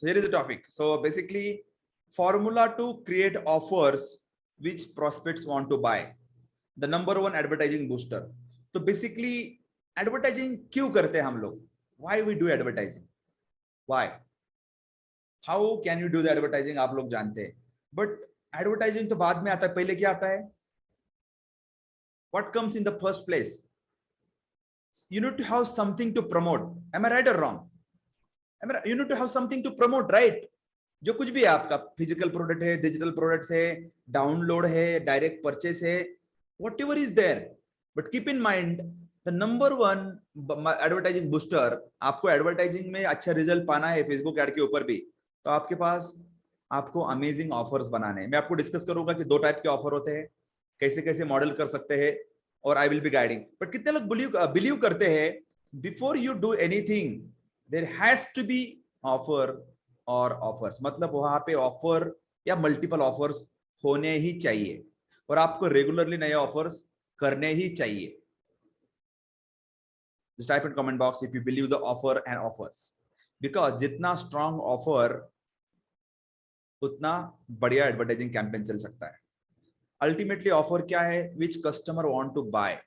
So here is the topic. So basically, formula to create offers which prospects want to buy. The number one advertising booster. तो basically advertising क्यों करते हैं हम लोग? Why we do advertising? Why? How can you do the advertising? आप लोग जानते हैं, बट एडवर्टाइजिंग तो बाद में आता है. पहले क्या आता है? What comes in the first place? You need to have something to promote. Am I right or wrong? You need to have something to promote, right? जो कुछ भी है आपका, फिजिकल प्रोडक्ट है, डिजिटल प्रोडक्ट्स है, डाउनलोड है, direct purchase है, whatever is there. But keep in mind, the number one advertising booster, आपको एडवर्टाइजिंग में अच्छा रिजल्ट पाना है फेसबुक एड के ऊपर भी, तो आपके पास आपको अमेजिंग ऑफर्स बनाने हैं. मैं आपको डिस्कस करूंगा कि दो टाइप के ऑफर होते हैं, कैसे कैसे मॉडल कर सकते हैं, और I will be guiding. But कितने लोग बिलीव करते हैं before you do anything there has to be offer और ऑफर्स, मतलब वहां पे ऑफर या मल्टीपल ऑफर्स होने ही चाहिए और आपको रेगुलरली नए ऑफर्स करने ही चाहिए. Just type in comment box if you believe the offer and offers, because जितना स्ट्रॉन्ग ऑफर उतना बढ़िया एडवर्टाइजिंग कैंपेन चल सकता है. अल्टीमेटली ऑफर क्या है? विच कस्टमर वांट टू बाय,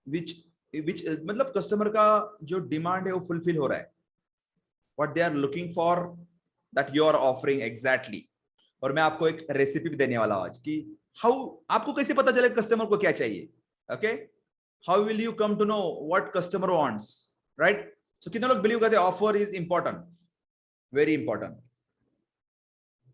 विच मतलब कस्टमर का जो डिमांड है वो फुलफिल हो रहा है. What they are looking for that you are offering exactly. और मैं आपको एक रेसिपी भी देने वाला हूं आज कि हाउ आपको कैसे पता चले कस्टमर को क्या चाहिए. Okay, how will you come to know what customer wants, right? So कितने लोग बिलीव करते हैं offer is important, very important.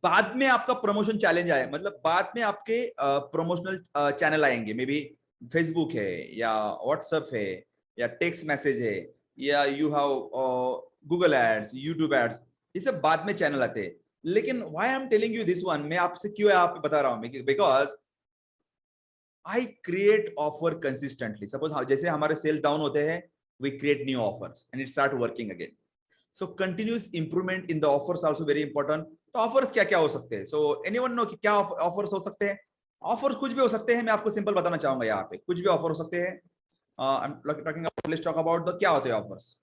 बाद में आपका प्रमोशन चैलेंज आए, मतलब बाद में आपके प्रमोशनल चैनल आएंगे, मे बी फेसबुक है या व्हाट्सएप है या टेक्स्ट मैसेज है या you have Google ads, YouTube ads, ये सब बाद में चैनल आते हैं. लेकिन why I am telling you this one, मैं आपसे क्यों आप बता रहा हूं, because I create offer consistently. Suppose जैसे हमारे सेल डाउन होते हैं, we create new offers and it start working again. So continuous improvement in the offers also very important. तो ऑफर्स क्या क्या हो सकते हैं? सो एनीवन नो कि क्या ऑफर्स हो सकते हैं? ऑफर्स कुछ भी हो सकते हैं. मैं आपको सिंपल बताना चाहूंगा, यहाँ पे कुछ भी ऑफर हो सकते हैं. लेट्स टॉक अबाउट द क्या होते हैं offers.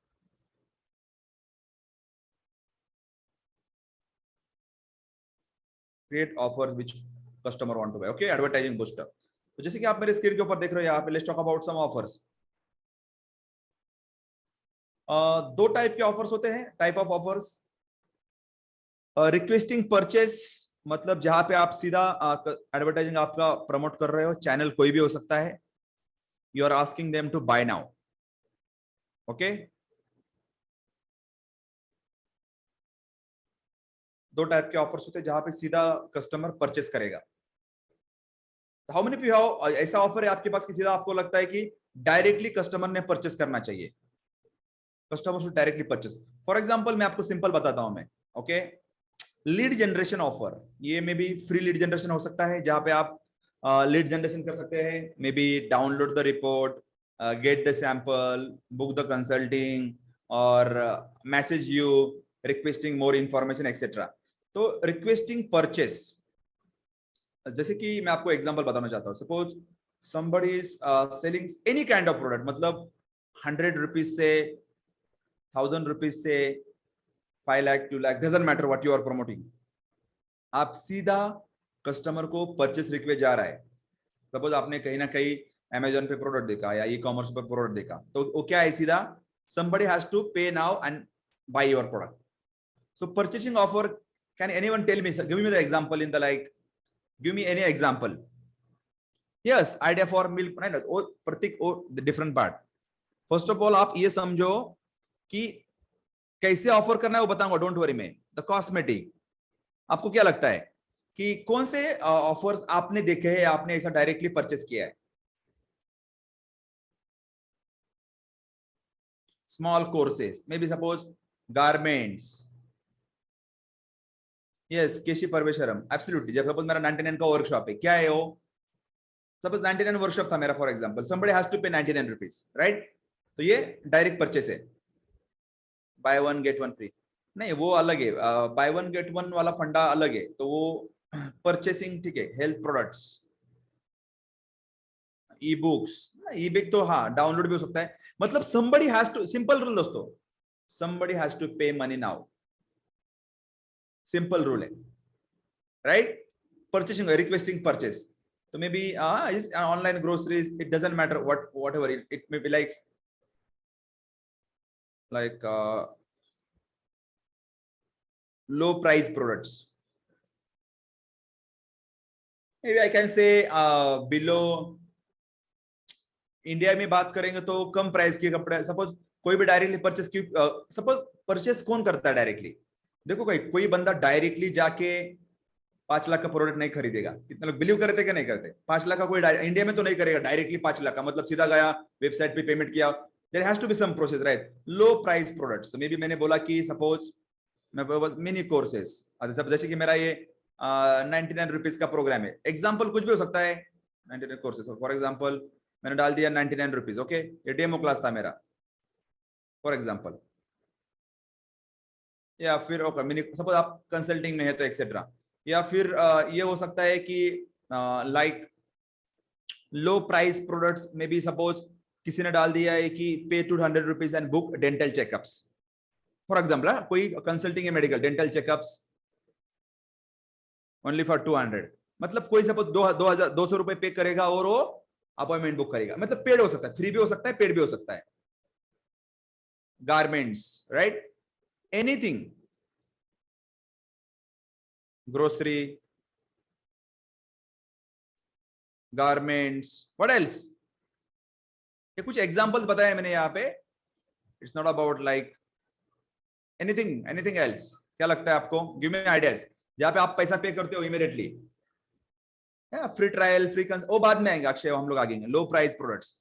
Create offer which customer want to buy. Okay, advertising booster. तो जैसे कि आप मेरे स्क्रीन के ऊपर देख रहे हो यहाँ पे, let's talk about some offers. दो टाइप के ऑफर्स होते हैं. Type of offers, requesting purchase, मतलब जहां पे आप सीधा एडवर्टाइजिंग आपका प्रमोट कर रहे हो, चैनल कोई भी हो सकता है. You are asking them to buy now. Okay, दो टाइप के ऑफर्स होते हैं जहां पे सीधा कस्टमर परचेस करेगा. How many of you have ऐसा ऑफर है आपके पास कि सीधा आपको लगता है कि डायरेक्टली कस्टमर ने परचेस करना चाहिए, customer should directly purchase. For example मैं आपको सिंपल बताता हूं मैं. ओके, लीड जनरेशन ऑफर, ये may be free lead generation हो सकता है जहां पे आप लीड जनरेशन कर सकते हैं. Maybe download the report, get the sample, book the consulting, और message you requesting more information etcetera. तो रिक्वेस्टिंग परचेस, जैसे कि मैं आपको एग्जांपल बताना चाहता हूं. Suppose somebody is selling any kind of product, मतलब 100 रुपीज से 1000 रुपीज से 5 lakh 2 lakh, doesn't matter what you are promoting. आप सीधा कस्टमर को परचेस रिक्वेस्ट जा रहा है. सपोज आपने कहीं ना कहीं अमेजोन पे प्रोडक्ट देखा या ई कॉमर्स पे प्रोडक्ट देखा, तो वो क्या है? सीधा somebody has to pay now and buy your product. So purchasing offer, can anyone tell me, give me the example in the, like, give me any example. Yes, idea for milk, right? वो प्रतीक वो different part. First of all आप ये समझो कि कैसे offer करना है वो बताऊंगा, डोंट वरी. में द कॉस्मेटिक, आपको क्या लगता है कि कौन से ऑफर्स आपने देखे हैं, आपने ऐसा डायरेक्टली परचेस किया है? Small courses, may be suppose garments. Yes, Keshi Parameswaran, absolutely. जब सपोज मेरा 99 का वर्कशॉप है, क्या है वो? सपोज 99 वर्कशॉप था मेरा, for example, somebody has to pay 99 rupees, right? तो ये डायरेक्ट परचेस है. By one get one free नहीं, वो अलग है. बाय वन गेट वन वाला फंडा अलग है. तो वो परचेसिंग, ठीक है. हेल्थ प्रोडक्ट्स, ई बुक्स, ई बुक तो हाँ डाउनलोड भी हो सकता है. मतलब somebody has to, simple rule दोस्तों, somebody has to pay money now. Simple rule है, राइट? परचेसिंग, रिक्वेस्टिंग परचेस, तो मे बी इस online groceries, it doesn't matter what ever it may be, like low price products, maybe I can say below, India में बात करेंगे तो कम price के कपड़े, suppose कोई भी डायरेक्टली परचेस की, सपोज परचेस कौन करता है डायरेक्टली? देखो कोई बंदा डायरेक्टली जाके 5 लाख का प्रोडक्ट नहीं खरीदेगा। कितने लोग बिलीव करते कि नहीं करते? 5 लाख का कोई इंडिया में तो नहीं करेगा डायरेक्टली 5 लाख का, मतलब सीधा गया वेबसाइट पे पेमेंट किया, there has to be some process, right? Low price products, तो मे बी मैंने बोला कि सपोज मैं मिनी कोर्सेस, सब जैसे कि मेरा ये 99 रुपीज का प्रोग्राम है, एग्जाम्पल कुछ भी हो सकता है, 99 कोर्सेस, फॉर एग्जाम्पल मैंने डाल दिया 99 रुपीज, ओके, ये डेमो क्लास था मेरा फॉर एग्जाम्पल, या फिर ओके मिनी, सपोज आप कंसल्टिंग में है तो एक्सेट्रा, या फिर ये हो सकता है कि लाइक लो प्राइस प्रोडक्ट्स में भी, सपोज किसी ने डाल दिया है कि पे 200 rupees and book dental checkups, for example कोई कंसल्टिंग है medical dental checkups only for 200, मतलब कोई सपोज 2,200 रुपए पे करेगा और वो अपॉइंटमेंट बुक करेगा, मतलब पेड हो सकता है, फ्री भी हो सकता है, पेड भी हो सकता है। Garments, right? Anything, grocery, garments, what else? ये कुछ एग्जांपल्स बताए मैंने यहाँ पे, it's not about like anything, anything else. क्या लगता है आपको? गिव मी आइडियाज जहाँ पे आप पैसा पे करते हो इमीडिएटली। फ्री ट्रायल, फ्री वो बाद में आएंगे अक्षय, हम लोग आगे। लो प्राइस प्रोडक्ट्स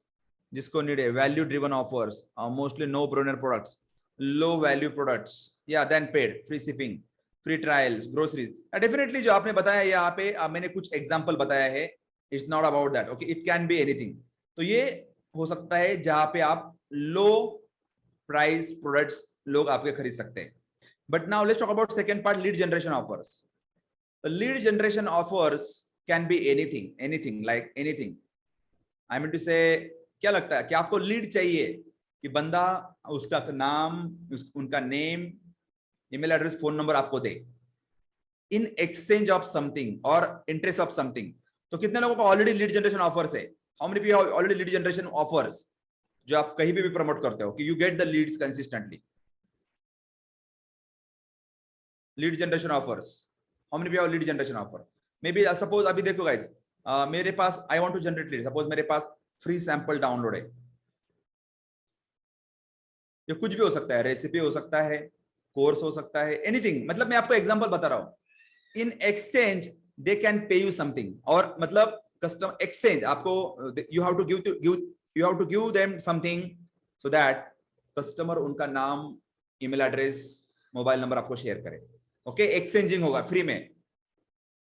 जिसको नीड है, value driven offers, mostly no brainer products, low value products, या then paid, free shipping, free trials, groceries. Definitely जो आपने बताया यहाँ पे, मैंने कुछ एग्जांपल बताया है, it's not about that, okay, it can be anything. तो ये हो सकता है जहां पे आप लो प्राइस प्रोडक्ट्स लोग आपके खरीद सकते हैं। But now let's talk about second part, lead generation offers. The lead generation offers can be anything, anything, like anything. I mean to say, क्या लगता है कि आपको लीड चाहिए कि बंदा उसका नाम, उनका name, email address, phone number आपको दे इन एक्सचेंज ऑफ समथिंग और इंटरेस्ट ऑफ समथिंग। तो कितने लोगों को ऑलरेडी लीड जनरेशन ऑफर्स है? How many people already lead generation offers, जो आप कहीं भी प्रमोट करते हो कि you get the leads consistently? Lead generation offers, how many people lead generation offer? Maybe suppose अभी देखो गाइस, मेरे पास I want to generate lead, suppose मेरे पास फ्री सैंपल डाउनलोड है, ये कुछ भी हो सकता है, रेसिपी हो सकता है, कोर्स हो सकता है, एनीथिंग, मतलब मैं आपको एग्जांपल बता रहा हूं। In exchange they can pay you something, और मतलब कस्टम एक्सचेंज आपको, you have to give them something, so that customer उनका नाम, ईमेल एड्रेस, मोबाइल नंबर आपको शेयर करे। ओके, एक्सचेंजिंग होगा फ्री में,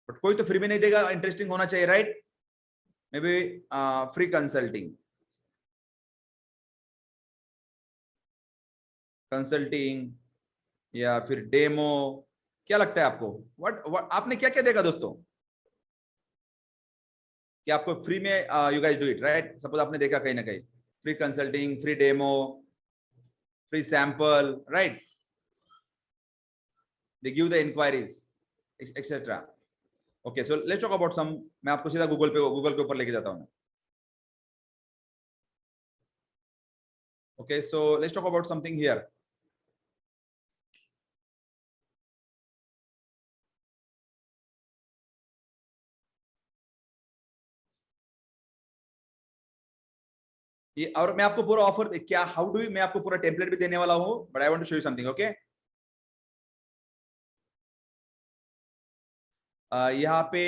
बट कोई तो फ्री में नहीं देगा, इंटरेस्टिंग होना चाहिए, right? Maybe free consulting, या फिर डेमो। क्या लगता है आपको? व्हाट आपने क्या क्या देखा दोस्तों कि आपको फ्री में, you guys do it, right? Suppose आपने देखा कहीं ना कहीं free consulting, free demo, free sample, right? They give the enquiries etcetera. Okay, so let's talk about some, मैं आपको सीधा गूगल के ऊपर लेके जाता हूं। Okay, so let's talk about something here. ये, और मैं आपको पूरा ऑफर क्या, हाउ डू, मैं आपको पूरा टेम्पलेट भी देने वाला हूं, but I want to show you something, okay? यहाँ पे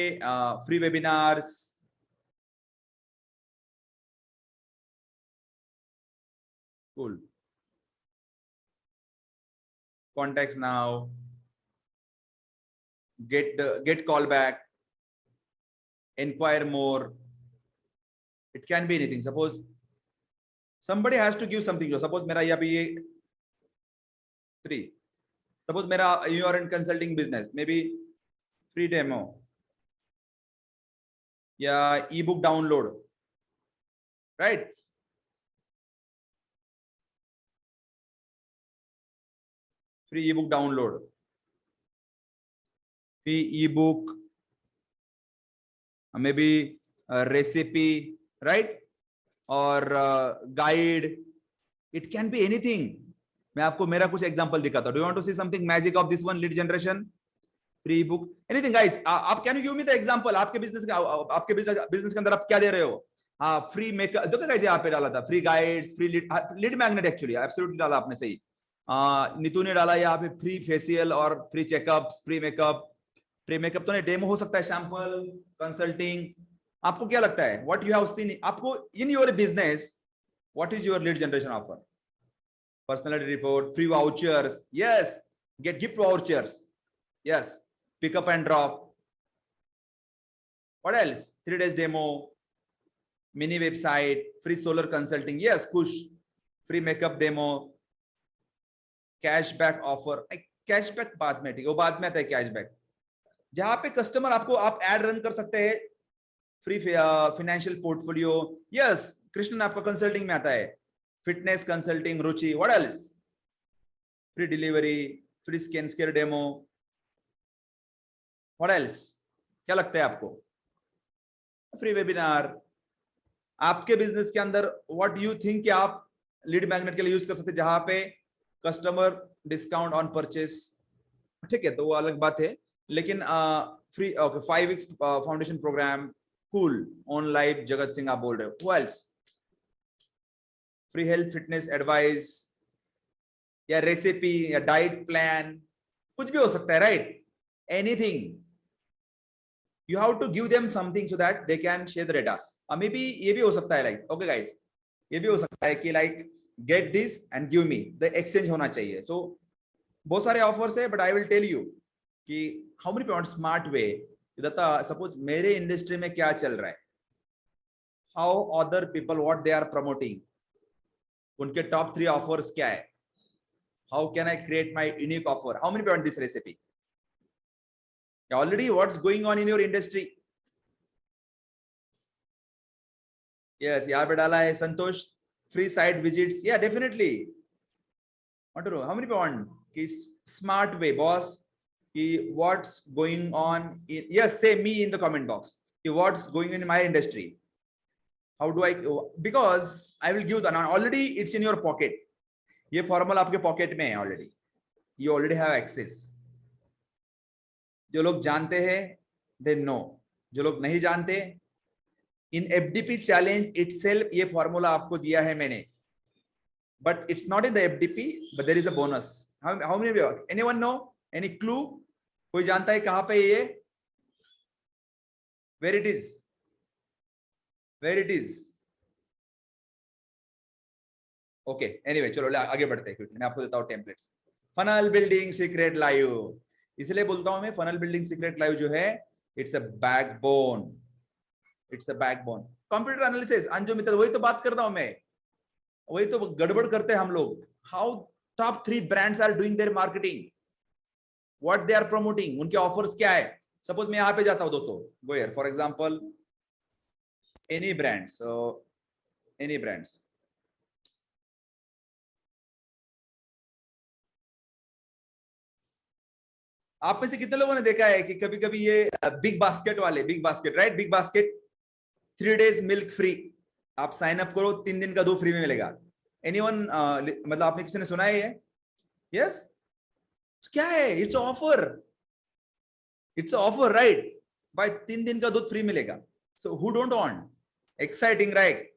free webinars, cool, contacts now, get call back, inquire more, it can be anything. Suppose somebody has to give something, suppose मेरा यहाँ पे ये 3, suppose मेरा, you are in consulting business, maybe free demo या ebook download, right? free ebook download, free e book, maybe recipe, right, और guide, it can be anything. मैं आपको मेरा कुछ एग्जांपल दिखाता हूं। Do you want to see something magic of this one lead generation? Free book, anything guys. आप can you give me the example? आपके business का, आपके बिजनेस के अंदर आप क्या दे रहे हो? हाँ, फ्री मेकअप देखो गाइस, यहाँ पे डाला था free guides, free lead magnet, actually absolutely डाला आपने सही। नीतू ने डाला यहाँ पे फ्री फेशियल और free checkups, free makeup. Free makeup तो नहीं, डेमो हो सकता है, सैंपल, कंसल्टिंग। आपको क्या लगता है व्हाट यू हैव सीन आपको in your business, what is your lead generation offer? Personality report, free vouchers, yes, get gift vouchers, yes, pick up and drop. What else? 3 days demo, mini website, free solar consulting, yes, push, free makeup demo, cashback offer। Cashback बाद में, ठीक है, वो बाद में आता है cashback, जहां पे कस्टमर आपको, आप एड रन कर सकते हैं। Free financial portfolio, yes, Krishnan आपका कंसल्टिंग में आता है, fitness consulting, Ruchi, what else? Free delivery, free skin care demo, what else? क्या लगता है आपको? Free webinar. आपके बिजनेस के अंदर व्हाट यू थिंक कि आप लीड मैग्नेट के लिए यूज कर सकते हैं, जहां पे कस्टमर डिस्काउंट ऑन परचेस, ठीक है, तो वो अलग बात है। लेकिन free, okay, 5 weeks foundation program, cool on live, Jagat Singh आप बोल रहे हो, who else? Free health fitness advice, या रेसिपी, या डाइट प्लान, कुछ भी हो सकता है, right? Anything, you have to give them something so that they can share the data। May be ये भी हो सकता है, लाइक, ओके गाइस, ये भी हो सकता है कि like get this and give me, the exchange होना चाहिए। सो बहुत सारे ऑफर्स है, but I will tell you कि how many point smart way. Suppose मेरे इंडस्ट्री में क्या चल रहा है, how other people what they are promoting, उनके टॉप 3 ऑफर्स क्या है, how can I create my unique offer, how many point this recipe, already what's going on in your industry। yes, यहाँ पे डाला है संतोष, फ्री साइट विजिट्स, या definitely want to know how many point कि smart way boss कि what's going on in, yes, say me in the comment box कि what's going on in my industry, how do I, because I will give the, already it's in your pocket, ये formula आपके pocket में है already, you already have access। जो लोग जानते हैं they know, जो लोग नहीं जानते, इन एफडीपी चैलेंज इटसेल्फ ये फॉर्मूला आपको दिया है मैंने, but it's not in the FDP, but there is a bonus। how many, anyone know, any clue? कोई जानता है कहां पे ये, where it is, where it is? okay, anyway, चलो आगे बढ़ते हैं, मैं आपको देता हूं templates. Funnel building secret live, इसलिए बोलता हूं मैं फनल बिल्डिंग सीक्रेट लाइव जो है, it's a backbone, it's a backbone. Computer analysis, Anju Mittal, वही तो बात करता हूं मैं, वही तो गड़बड़ करते हैं हम लोग। How top 3 brands are doing their marketing, what they are promoting, उनके ऑफर्स क्या है। सपोज मैं यहां पे जाता हूं दोस्तों, go here for example any brands, any brands, आप में से कितने लोगों ने देखा है कि कभी कभी ये बिग बास्केट वाले, big basket, right, big basket 3 days milk free, आप साइन अप करो 3 दिन का दूध फ्री में मिलेगा। एनीवन, मतलब आपने किसी ने सुना है ये? यस, क्या है, it's offer, it's offer, right, भाई 3 दिन का दूध फ्री मिलेगा। So who don't want, exciting, right?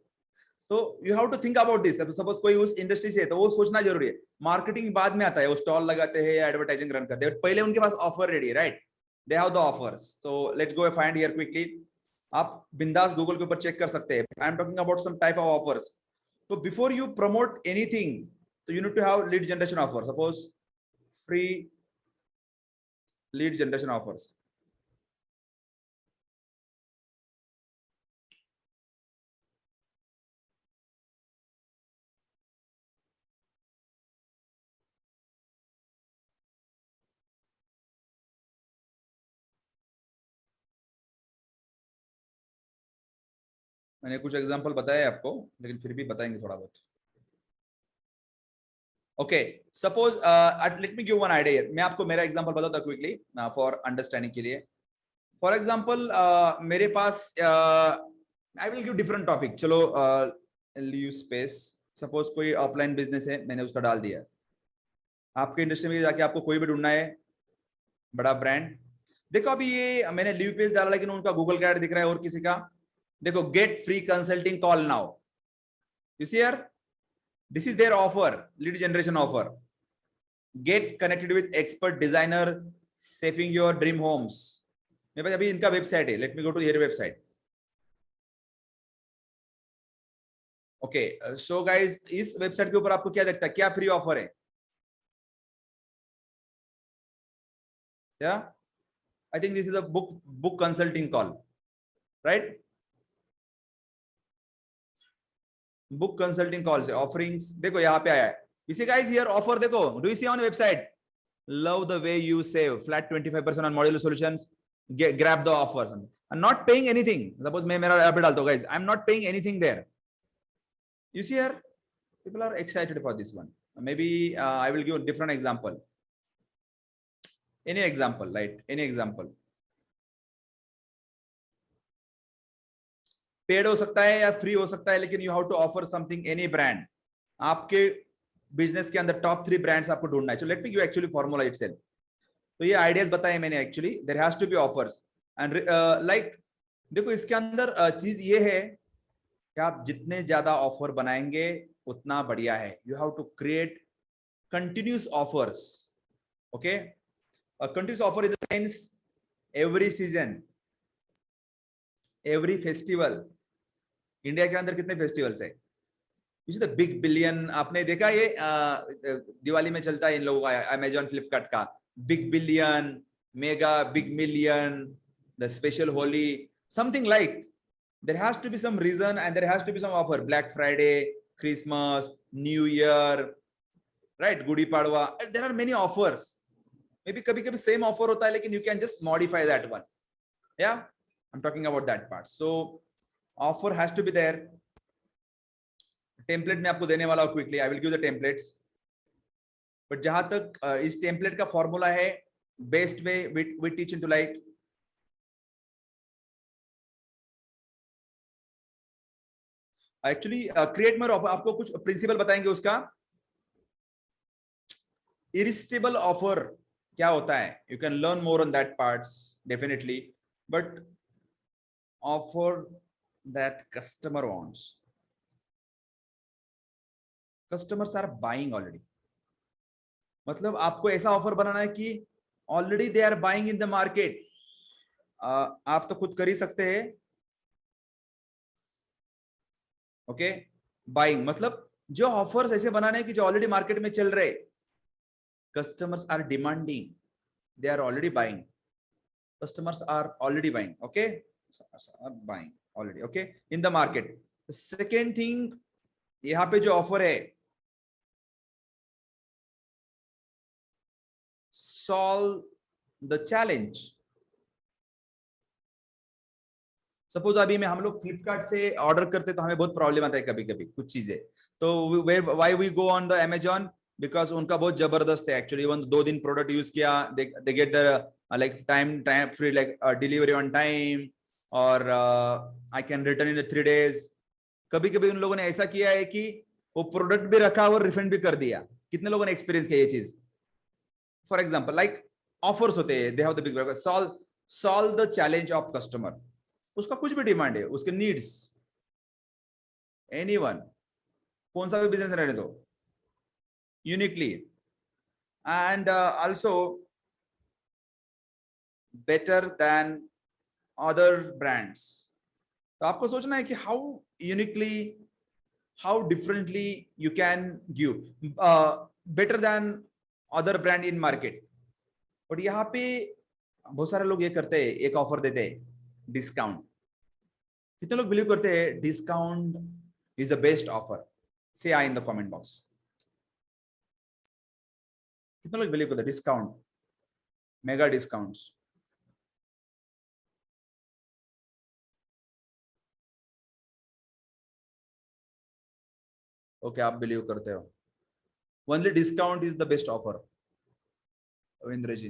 तो you have to think about this. Suppose कोई उस इंडस्ट्री से है तो वो सोचना जरूरी है, मार्केटिंग बाद में आता है, वो स्टॉल लगाते हैं या एडवर्टाइजिंग रन करते हैं, पहले उनके पास ऑफर रेडी है, right? They have the offers. So let's go find here quickly, आप बिंदास गूगल के ऊपर चेक कर सकते हैं। I am talking about some type of offers. तो बिफोर यू प्रमोट एनीथिंग, तो you need to have lead generation offer. Suppose free lead generation offers, मैंने कुछ एग्जांपल बताया आपको, लेकिन फिर भी बताएंगे थोड़ा बहुत। Okay, suppose let me give one idea. मैं आपको मेरा एग्जांपल बताता हूं क्विकली फॉर अंडरस्टैंडिंग के लिए। फॉर एग्जांपल मेरे पास I will give different topic, चलो लीव स्पेस। सपोज कोई ऑफलाइन बिजनेस है, मैंने उसका डाल दिया। आपके इंडस्ट्री में जाके आपको कोई भी ढूंढना है, बड़ा ब्रांड। देखो अभी ये मैंने लीव पेज डाला, लेकिन उनका गूगल का ऐड दिख रहा है और किसी का। देखो, get free consulting call now, you see here, this is their offer, lead generation offer. Get connected with expert designer, saving your dream homes. मेरे पास अभी इनका वेबसाइट है, let me go to here website. Okay, so guys, इस website के ऊपर आपको क्या दिखता है, क्या फ्री ऑफर है? क्या? I think this is a book consulting call, right? Book consulting call से ऑफरिंग्स, देखो यहाँ पे आया है। इसी गाइस हियर ऑफर, देखो, do you see on website? Love the way you save, flat 25% on modular solutions, grab the offers, I am not paying anything. Suppose मैं मेरा ऐप डालता हूँ guys, I am not paying anything there. You see here, people are excited for this one. Maybe I will give a different example. Any example, right? Any example. Paid हो सकता है या free हो सकता है, लेकिन you have to offer something, any brand. आपके business के अंदर टॉप 3 ब्रांड्स आपको ढूंढना है। So let me give actually formula itself. तो ये आइडियाज बताए मैंने, actually there has to be offers and like, देखो इसके अंदर चीज ये है कि आप जितने ज्यादा ऑफर बनाएंगे उतना बढ़िया है। You have to create continuous offers. Okay, continuous offer in the sense every season, every festival. India के अंदर कितने फेस्टिवल्स है? द बिग बिलियन, आपने देखा ये दिवाली में चलता है इन लोगों का, अमेजॉन फ्लिपकार्ट का big billion, mega big million, the special Holi, something like. there has to be some reason and there has to be some offer. Black Friday, Christmas, New Year, right? Gudi Padwa, there are many offers. Maybe kabhi kabhi same offer hota hai, lekin you can just modify that one. Yeah, I'm talking about that part. So offer has to be there. Template में आपको देने वाला हूं quickly, I will give the templates. But जहां तक इस template का formula है, best way we teach into light. Actually create more offer, आपको कुछ प्रिंसिपल बताएंगे उसका। इरिस्टेबल ऑफर क्या होता है, you can learn more on that parts definitely, but offer that customer wants, customers are buying already. मतलब आपको ऐसा ऑफर बनाना है कि already they are buying in the market. आप तो खुद कर ही सकते हैं। ओके, बाइंग मतलब जो ऑफर्स ऐसे बनाने हैं कि जो ऑलरेडी मार्केट में चल रहे, customers are demanding, they are already buying, customers are already buying, okay, buying already, okay, in the market. Second thing, यहां पे जो ऑफर है, सॉल्व द चैलेंज। सपोज अभी में हम लोग फ्लिपकार्ट से ऑर्डर करते तो हमें बहुत प्रॉब्लम आता है कभी कभी कुछ चीजें, तो why we go on the Amazon, because उनका बहुत जबरदस्त है एक्चुअली। वन 2 दिन प्रोडक्ट यूज किया, they get the like time free, like delivery on time, और I can return in 3 days। कभी कभी उन लोगों ने ऐसा किया है कि वो प्रोडक्ट भी रखा और रिफंड भी कर दिया। कितने लोगों ने एक्सपीरियंस किया ये चीज? फॉर एग्जाम्पल, लाइक ऑफर्स होते हैं, दे have the big, solve the challenge of customer. उसका कुछ भी डिमांड है, उसके नीड्स, एनीवन, कौन सा भी बिजनेस रहने दो, uniquely, and also better than other brands. तो आपको सोचना है कि how uniquely, how differently you can give better than other brand in market. But यहाँ पे बहुत सारे लोग ये करते हैं, एक ऑफर देते हैं डिस्काउंट। कितने लोग बिलीव करते हैं discount is the best offer? Say I in the comment box. कितने लोग बिलीव करते हैं डिस्काउंट, मेगा डिस्काउंट्स? ओके, आप बिलीव करते हो। Only discount is the best offer. Ravindra ji,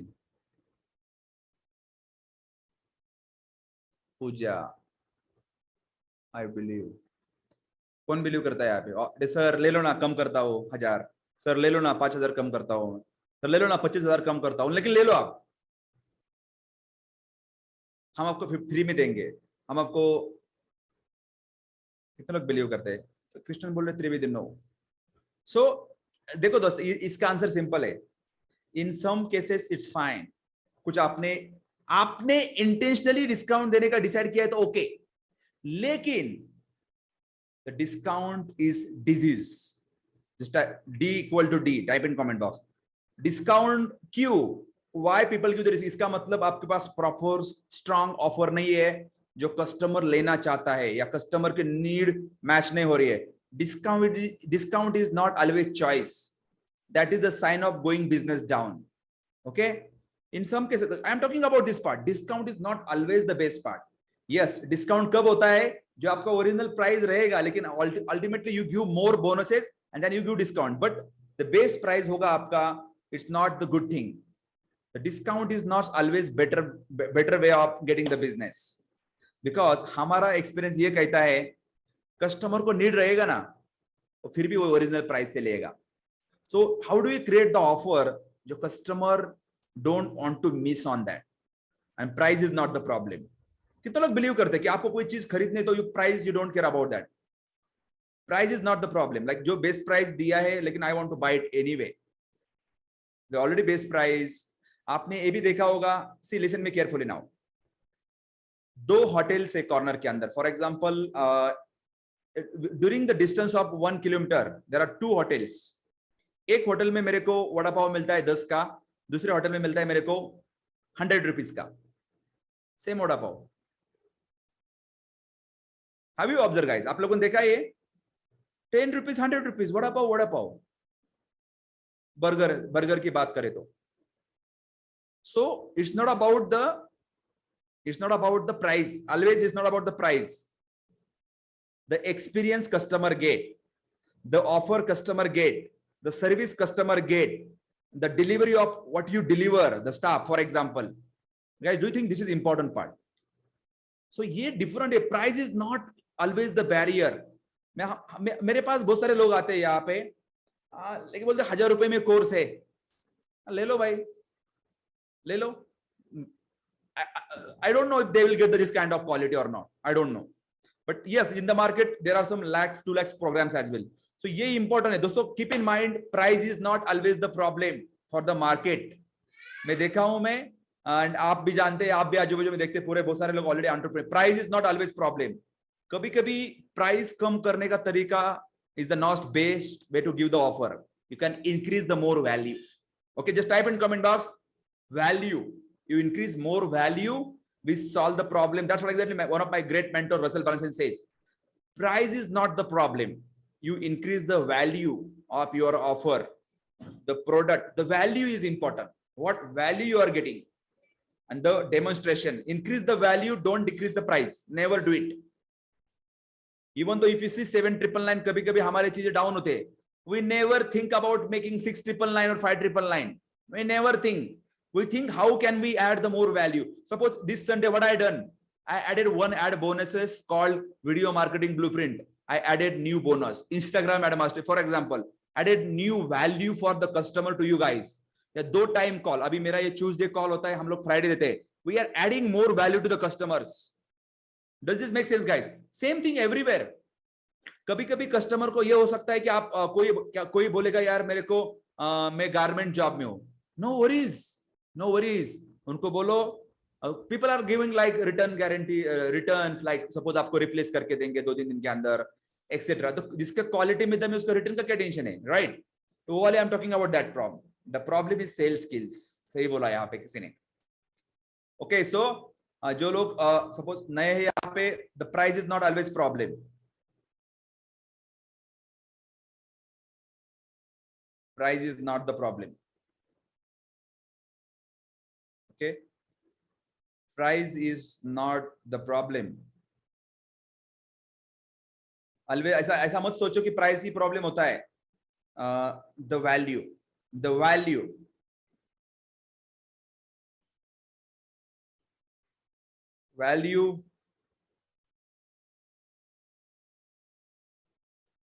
Pooja, I believe. कौन बिलीव करता है यहाँ पे? सर ले लो ना, कम करता हो 1000. सर ले लो ना 5000 कम करता हूँ. सर ले लो ना 25,000 कम करता हूँ, लेकिन ले लो आप, हम आपको फ्री में देंगे. हम आपको, कितने लोग बिलीव करते हैं? तो कृष्णन बोल रहे त्रिवेदी नो. सो देखो दोस्त, इसका आंसर सिंपल है. इन सम केसेस इट्स फाइन. कुछ आपने आपने इंटेंशनली डिस्काउंट देने का डिसाइड किया है तो ओके, लेकिन the discount is disease. Just D equal to D, type in comment box. Discount क्यों? वाई पीपल क्यों? इसका मतलब आपके पास प्रॉपर स्ट्रॉन्ग ऑफर नहीं है जो कस्टमर लेना चाहता है, या कस्टमर की नीड मैच नहीं हो रही है. Discount is not always choice. That is the sign of going business down. Okay, in some cases I am talking about this part. Discount is not always the best part. Yes, discount कब होता है? जो आपका original price रहेगा, लेकिन ultimately you give more bonuses and then you give discount, but the base price होगा आपका. It's not the good thing. The discount is not always better way of getting the business. Because हमारा experience ये कहता है, customer को need रहेगा ना, तो फिर भी वो ओरिजिनल प्राइस से लेगा. So how do you create the offer जो customer don't want to miss on that, and price is not the problem. कितने लोग बिलीव करते हैं कि आपको कोई चीज खरीदने तो you price, you don't care about that. Price is not the problem. Like जो बेस्ट प्राइस दिया है, लेकिन I want to buy it anyway, the already best price. आपने ये भी देखा होगा, see listen me carefully now. दो होटल्स है कॉर्नर के अंदर. For example, during the distance of 1 kilometre there are 2 hotels. एक होटल में मेरे को वड़ा पाव मिलता है 10 का, दूसरे होटल में मिलता है मेरे को 100 रुपीज का, same vada pav. Have you observe guys? आप लोगों ने देखा ये 10 rupees 100 rupees vada pav. Burger की बात करें तो, so it's not about the price. Always it's not about the price. The experience customer get, the offer customer get, the service customer get, the delivery of what you deliver, the staff, for example. Guys, do you think this is important part? So ये different है. Price is not always the barrier. मेरे पास बहुत सारे लोग आते हैं यहाँ पे, लेकिन बोलते 1000 रुपए में कोर्स है. ले लो भाई, ले लो. I don't know if they will get this kind of quality or not. I don't know. But yes, in the market there are some lakhs, 2 lakhs programs as well. So ये important है दोस्तों. Keep in mind, price is not always the problem for the market. मैं देखा हूं मैं, and आप भी जानते हैं, आप भी आजू बाजू में देखते पूरे बहुत सारे लोग already entrepreneur. Price is not always problem. कभी कभी प्राइस कम करने का तरीका is the not best way to give the offer. You can increase the more value. Okay, just type in comment box value. You increase more value, we solve the problem. That's what exactly one of my great mentor Russell Brunson says. Price is not the problem. You increase the value of your offer, the product. The value is important. What value you are getting, and the demonstration. Increase the value, don't decrease the price. Never do it. Even though if you see 7,999, कभी कभी हमारे चीजें down होते हैं, we never think about making 6,999 or 5,999. We never think. We think, how can we add the more value? Suppose this Sunday, what I done? I added one ad bonuses called Video Marketing Blueprint. I added new bonus. Instagram Ad Mastery, for example, added new value for the customer to you guys. या 2 time call. अभी मेरा ये Tuesday call होता है, हम लोग Friday देते हैं. We are adding more value to the customers. Does this make sense, guys? Same thing everywhere. कभी कभी कस्टमर को ये हो सकता है कि आप कोई बोलेगा यार मेरे को मैं गारमेंट जॉब में हूं. No worries, no worries. उनको बोलो, people are giving like return guarantee, returns, like suppose आपको रिप्लेस करके देंगे 2-3 दिन के अंदर, एक्सेट्रा. तो जिसका क्वालिटी में दम है उसका रिटर्न का क्या टेंशन है, राइट? तो वो वाले I am talking about that problem. The problem is sell skills. सही बोला यहाँ पे किसी ने. ओके, सो जो लोग सपोज नए हैं यहाँ पे, the price is not always problem. Price is not the problem. Okay, price is not the problem. Always ऐसा मत सोचो कि प्राइस ही प्रॉब्लम होता है. The value, the value, value,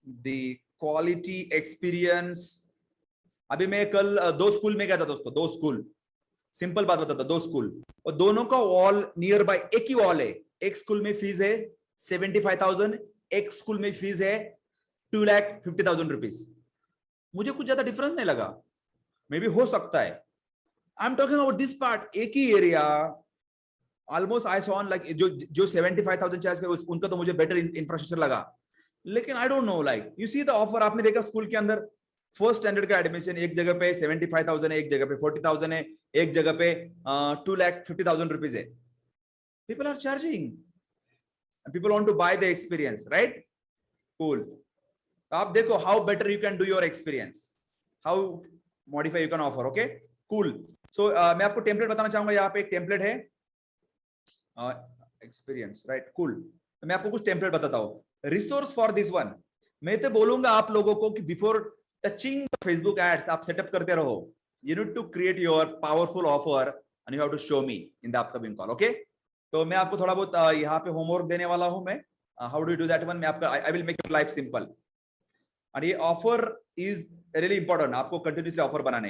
the quality experience. अभी मैं कल दो स्कूल में गया था दोस्तों, दो स्कूल, सिंपल बात बताता, दो स्कूल, और दोनों का वॉल नियर बाय एक ही वॉल है। एक स्कूल में फीस है 75,000, एक स्कूल में फीस है 2,50,000 रुपीज। मुझे कुछ ज्यादा डिफरेंस नहीं लगा, मे भी हो सकता है। I am talking about this part, एक ही area, almost I saw like जो 75,000 चार्ज कर उनका तो मुझे बेटर इंफ्रास्ट्रक्चर लगा। लेकिन I don't know, like you see the offer, आपने देखा स्कूल के अंदर फर्स्ट स्टैंडर्ड का एडमिशन एक जगह पे 75,000 है, एक जगह पे 40,000 है, एक जगह पे 2,50,000 रुपीज है। People are charging, people want to buy the experience, right? Cool. तो आप देखो how better you can do your experience, how modify you can offer. Okay, cool. So मैं आपको टेम्पलेट बताना चाहूंगा, यहाँ पे एक टेम्पलेट है एक्सपीरियंस, राइट? कूल। तो मैं आपको कुछ टेम्पलेट बताता हूँ। रिसोर्स फॉर दिस वन, मैं तो बोलूंगा आप लोगों को कि बिफोर टचिंग फेसबुक एड्स आप सेटअप करते रहो। You need to create your powerful offer and you have to show me in the upcoming call. Okay, तो मैं आपको थोड़ा बहुत यहाँ पे होमवर्क देने वाला हूं मैं। How do you do that one? मैं आपका I will make your life simple. और ये ऑफर इज रियली इंपॉर्टेंट, आपको कंटिन्यूसली ऑफर बनाने